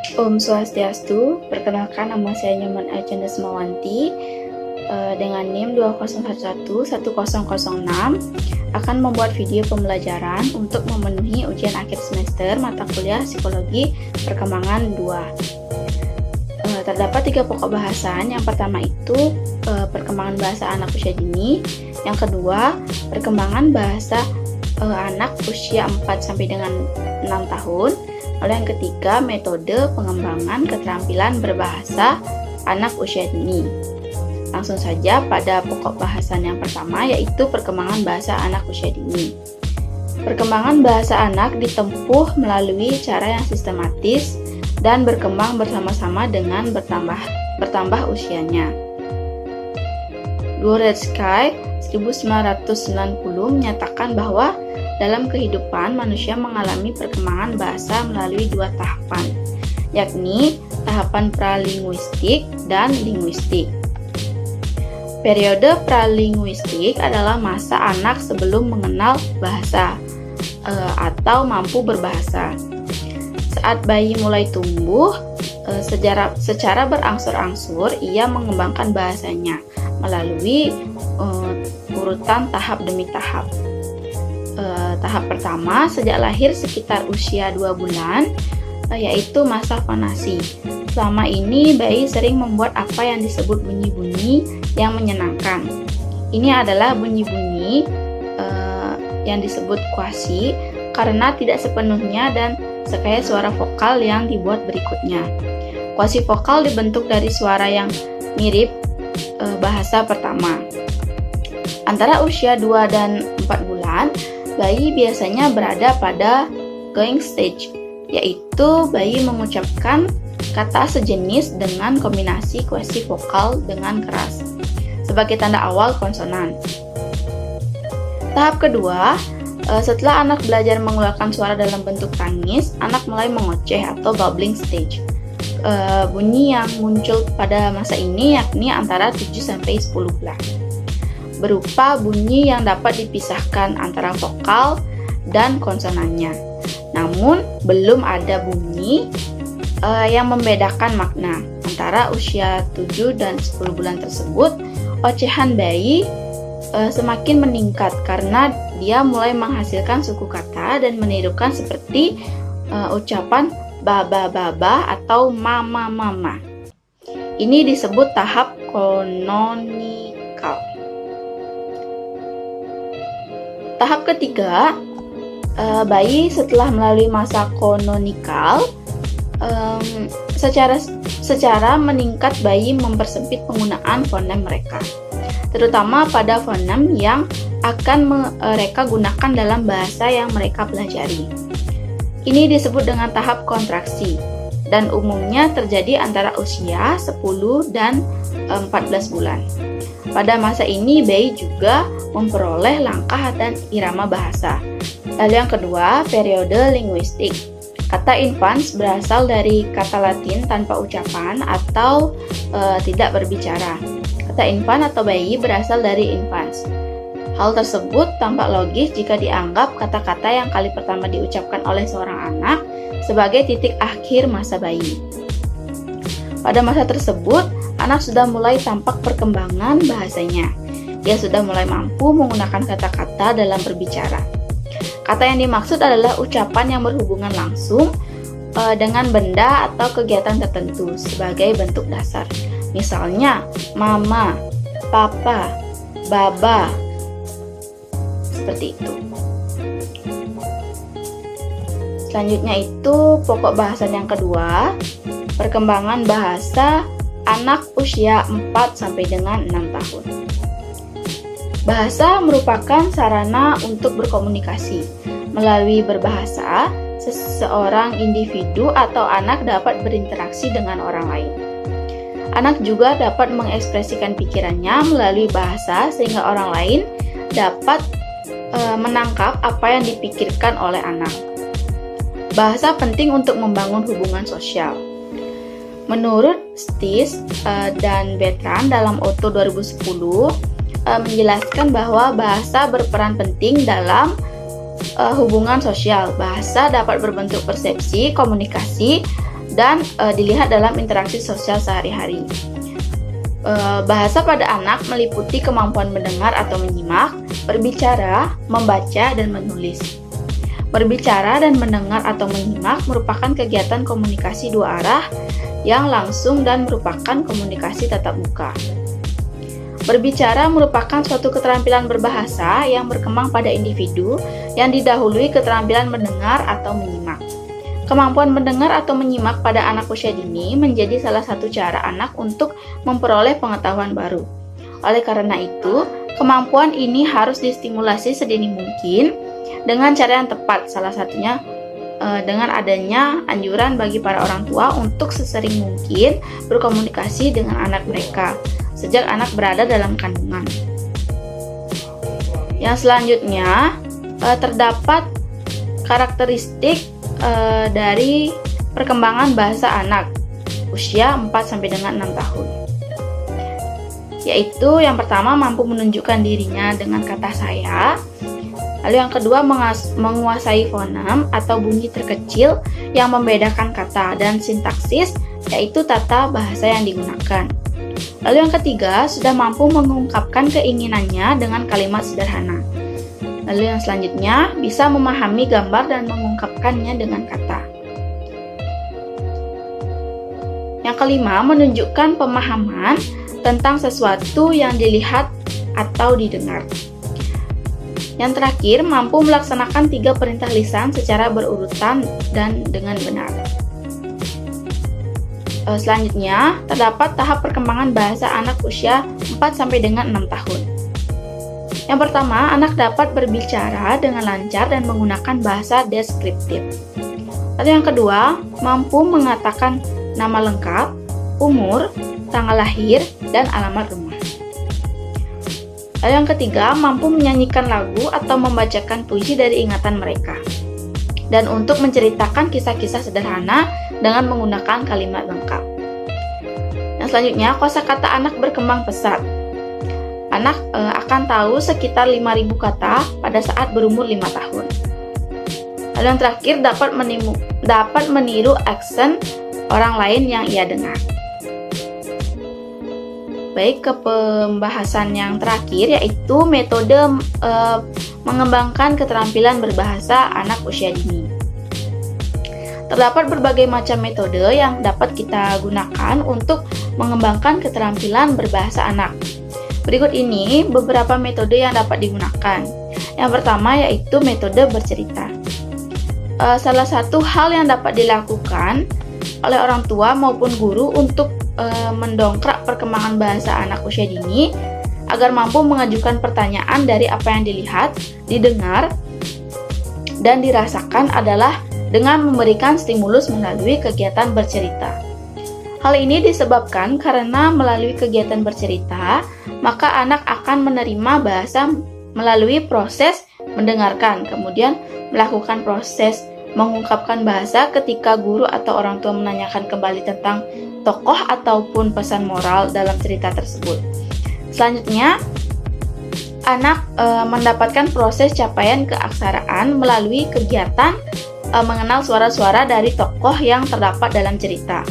Om Swastiastu, perkenalkan nama saya Nyoman Arjanda Semawanti dengan NIM 20111006 akan membuat video pembelajaran untuk memenuhi ujian akhir semester mata kuliah Psikologi Perkembangan 2. Terdapat 3 pokok bahasan. Yang pertama itu perkembangan bahasa anak usia dini, yang kedua perkembangan bahasa anak usia 4 sampai dengan 6 tahun, lalu yang ketiga metode pengembangan keterampilan berbahasa anak usia dini. Langsung saja pada pokok bahasan yang pertama, yaitu perkembangan bahasa anak usia dini. Perkembangan bahasa anak ditempuh melalui cara yang sistematis dan berkembang bersama-sama dengan bertambah usianya. Dvoretsky 1990 menyatakan bahwa dalam kehidupan manusia mengalami perkembangan bahasa melalui 2 tahapan, yakni tahapan pralinguistik dan linguistik. Periode pralinguistik adalah masa anak sebelum mengenal bahasa atau mampu berbahasa. Saat bayi mulai tumbuh, secara berangsur-angsur ia mengembangkan bahasanya melalui urutan tahap demi tahap. Tahap pertama sejak lahir sekitar usia 2 bulan, yaitu masa fonasi. Selama ini bayi sering membuat apa yang disebut bunyi-bunyi yang menyenangkan. Ini adalah bunyi-bunyi yang disebut quasi karena tidak sepenuhnya dan sekaya suara vokal yang dibuat berikutnya. Quasi vokal dibentuk dari suara yang mirip bahasa pertama. Antara usia 2 dan 4 bulan, bayi biasanya berada pada going stage, yaitu bayi mengucapkan kata sejenis dengan kombinasi quasi vokal dengan keras sebagai tanda awal konsonan. Tahap kedua, setelah anak belajar mengeluarkan suara dalam bentuk tangis, anak mulai mengoceh atau babbling stage. Bunyi yang muncul pada masa ini yakni antara 7-10 bulan, berupa bunyi yang dapat dipisahkan antara vokal dan konsonannya. Namun, belum ada bunyi yang membedakan makna. Antara usia 7 dan 10 bulan tersebut, ocehan bayi semakin meningkat karena dia mulai menghasilkan suku kata dan menirukan seperti ucapan baba-baba atau mama-mama. Ini disebut tahap kanonikal. Tahap ketiga, bayi setelah melalui masa kanonikal, secara meningkat bayi mempersempit penggunaan fonem mereka, terutama pada fonem yang akan mereka gunakan dalam bahasa yang mereka pelajari. Ini disebut dengan tahap kontraksi dan umumnya terjadi antara usia 10 dan 14 bulan. Pada masa ini bayi juga memperoleh langkah dan irama bahasa. Lalu yang kedua, periode linguistik. Kata infans berasal dari kata Latin tanpa ucapan atau tidak berbicara. Kata infan atau bayi berasal dari infans. Hal tersebut tampak logis jika dianggap kata-kata yang kali pertama diucapkan oleh seorang anak sebagai titik akhir masa bayi. Pada masa tersebut, anak sudah mulai tampak perkembangan bahasanya. Dia sudah mulai mampu menggunakan kata-kata dalam berbicara. Kata yang dimaksud adalah ucapan yang berhubungan langsung dengan benda atau kegiatan tertentu sebagai bentuk dasar. Misalnya, mama, papa, baba, seperti itu. Selanjutnya itu pokok bahasan yang kedua, perkembangan bahasa anak usia 4 sampai dengan 6 tahun. Bahasa merupakan sarana untuk berkomunikasi. Melalui berbahasa, seseorang individu atau anak dapat berinteraksi dengan orang lain. Anak juga dapat mengekspresikan pikirannya melalui bahasa sehingga orang lain dapat menangkap apa yang dipikirkan oleh anak. Bahasa penting untuk membangun hubungan sosial. Menurut Stis dan Bertrand dalam Otto 2010 menjelaskan bahwa bahasa berperan penting dalam hubungan sosial. Bahasa dapat berbentuk persepsi, komunikasi, dan dilihat dalam interaksi sosial sehari-hari. Bahasa pada anak meliputi kemampuan mendengar atau menyimak, berbicara, membaca, dan menulis. Berbicara dan mendengar atau menyimak merupakan kegiatan komunikasi dua arah yang langsung dan merupakan komunikasi tatap muka. Berbicara merupakan suatu keterampilan berbahasa yang berkembang pada individu yang didahului keterampilan mendengar atau menyimak. Kemampuan mendengar atau menyimak pada anak usia dini menjadi salah satu cara anak untuk memperoleh pengetahuan baru. Oleh karena itu, kemampuan ini harus distimulasi sedini mungkin dengan cara yang tepat, salah satunya dengan adanya anjuran bagi para orang tua untuk sesering mungkin berkomunikasi dengan anak mereka sejak anak berada dalam kandungan. Yang selanjutnya, terdapat karakteristik dari perkembangan bahasa anak usia 4-6 tahun. Yaitu yang pertama, mampu menunjukkan dirinya dengan kata saya. Lalu yang kedua, menguasai fonem atau bunyi terkecil yang membedakan kata dan sintaksis, yaitu tata bahasa yang digunakan. Lalu yang ketiga, sudah mampu mengungkapkan keinginannya dengan kalimat sederhana. Lalu yang selanjutnya, bisa memahami gambar dan mengungkapkannya dengan kata. Yang kelima, menunjukkan pemahaman tentang sesuatu yang dilihat atau didengar. Yang terakhir, mampu melaksanakan 3 perintah lisan secara berurutan dan dengan benar. Selanjutnya, terdapat tahap perkembangan bahasa anak usia 4-6 tahun. Yang pertama, anak dapat berbicara dengan lancar dan menggunakan bahasa deskriptif. Lalu yang kedua, mampu mengatakan nama lengkap, umur, tanggal lahir, dan alamat rumah. Lalu yang ketiga, mampu menyanyikan lagu atau membacakan puisi dari ingatan mereka. Dan untuk menceritakan kisah-kisah sederhana dengan menggunakan kalimat lengkap. Yang selanjutnya, kosakata anak berkembang pesat. Anak akan tahu sekitar 5.000 kata pada saat berumur 5 tahun. Lalu yang terakhir, dapat meniru aksen orang lain yang ia dengar. Baik, ke pembahasan yang terakhir, yaitu metode mengembangkan keterampilan berbahasa anak usia dini. Terdapat berbagai macam metode yang dapat kita gunakan untuk mengembangkan keterampilan berbahasa anak. Berikut ini beberapa metode yang dapat digunakan. Yang pertama yaitu metode bercerita. Salah satu hal yang dapat dilakukan oleh orang tua maupun guru untuk mendongkrak perkembangan bahasa anak usia dini agar mampu mengajukan pertanyaan dari apa yang dilihat, didengar, dan dirasakan adalah dengan memberikan stimulus melalui kegiatan bercerita. Hal ini disebabkan karena melalui kegiatan bercerita, maka anak akan menerima bahasa melalui proses mendengarkan, kemudian melakukan proses mengungkapkan bahasa ketika guru atau orang tua menanyakan kembali tentang tokoh ataupun pesan moral dalam cerita tersebut. Selanjutnya, anak mendapatkan proses capaian keaksaraan melalui kegiatan mengenal suara-suara dari tokoh yang terdapat dalam cerita.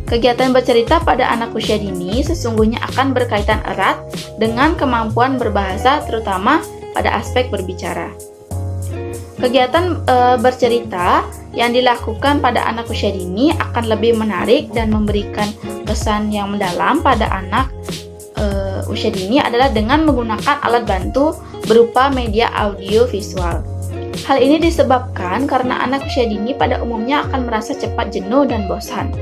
Kegiatan bercerita pada anak usia dini sesungguhnya akan berkaitan erat dengan kemampuan berbahasa, terutama pada aspek berbicara. Kegiatan bercerita yang dilakukan pada anak usia dini akan lebih menarik dan memberikan kesan yang mendalam pada anak usia dini adalah dengan menggunakan alat bantu berupa media audio visual. Hal ini disebabkan karena anak usia dini pada umumnya akan merasa cepat jenuh dan bosan,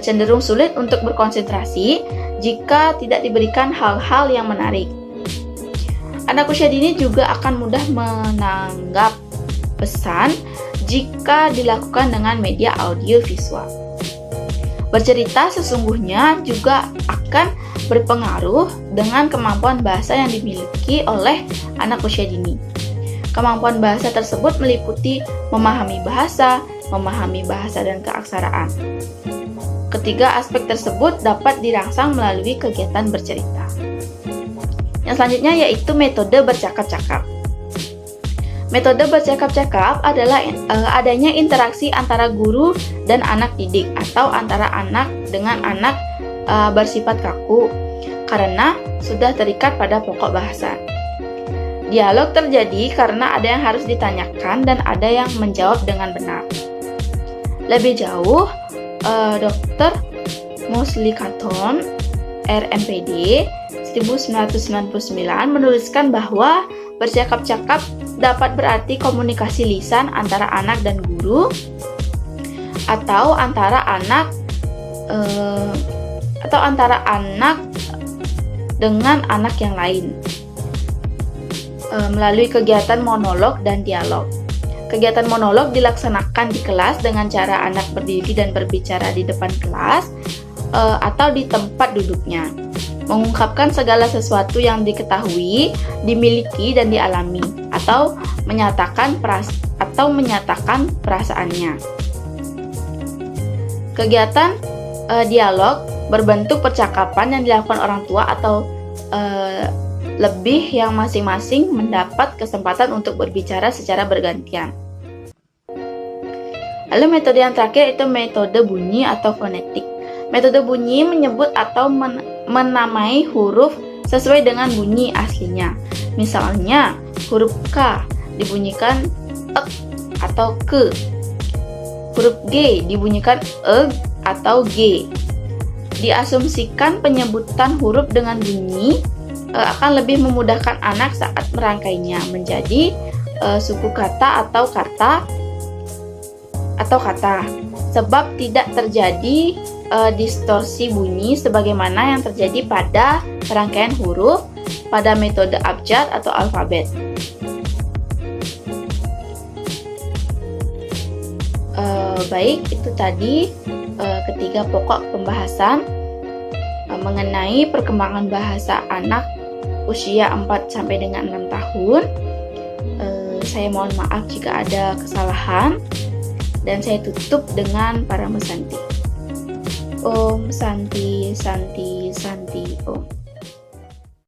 cenderung sulit untuk berkonsentrasi jika tidak diberikan hal-hal yang menarik. Anak usia dini juga akan mudah menanggap pesan jika dilakukan dengan media audio visual. Bercerita sesungguhnya juga akan berpengaruh dengan kemampuan bahasa yang dimiliki oleh anak usia dini. Kemampuan bahasa tersebut meliputi memahami bahasa dan keaksaraan. Ketiga aspek tersebut dapat dirangsang melalui kegiatan bercerita. Yang selanjutnya yaitu metode bercakap-cakap. Metode bercakap-cakap adalah adanya interaksi antara guru dan anak didik atau antara anak dengan anak bersifat kaku karena sudah terikat pada pokok bahasa. Dialog terjadi karena ada yang harus ditanyakan dan ada yang menjawab dengan benar. Lebih jauh, Dr. Mosley Canton, RMPD 1999 menuliskan bahwa bercakap-cakap dapat berarti komunikasi lisan antara anak dan guru atau antara anak dengan anak yang lain melalui kegiatan monolog dan dialog. Kegiatan monolog dilaksanakan di kelas dengan cara anak berdiri dan berbicara di depan kelas atau di tempat duduknya, mengungkapkan segala sesuatu yang diketahui, dimiliki dan dialami, atau menyatakan perasaannya. Kegiatan dialog berbentuk percakapan yang dilakukan orang tua atau lebih yang masing-masing mendapat kesempatan untuk berbicara secara bergantian. Lalu metode yang terakhir itu metode bunyi atau fonetik. Metode bunyi menyebut atau menamai huruf sesuai dengan bunyi aslinya. Misalnya, huruf K dibunyikan ek atau ke. Huruf G dibunyikan eg atau g. Diasumsikan penyebutan huruf dengan bunyi akan lebih memudahkan anak saat merangkainya menjadi suku kata atau kata, sebab tidak terjadi distorsi bunyi sebagaimana yang terjadi pada rangkaian huruf pada metode abjad atau alfabet. Baik, itu tadi ketiga pokok pembahasan mengenai perkembangan bahasa anak usia 4 sampai dengan 6 tahun. Saya mohon maaf jika ada kesalahan dan saya tutup dengan Parama Santi. Om Santi Santi Santi Om.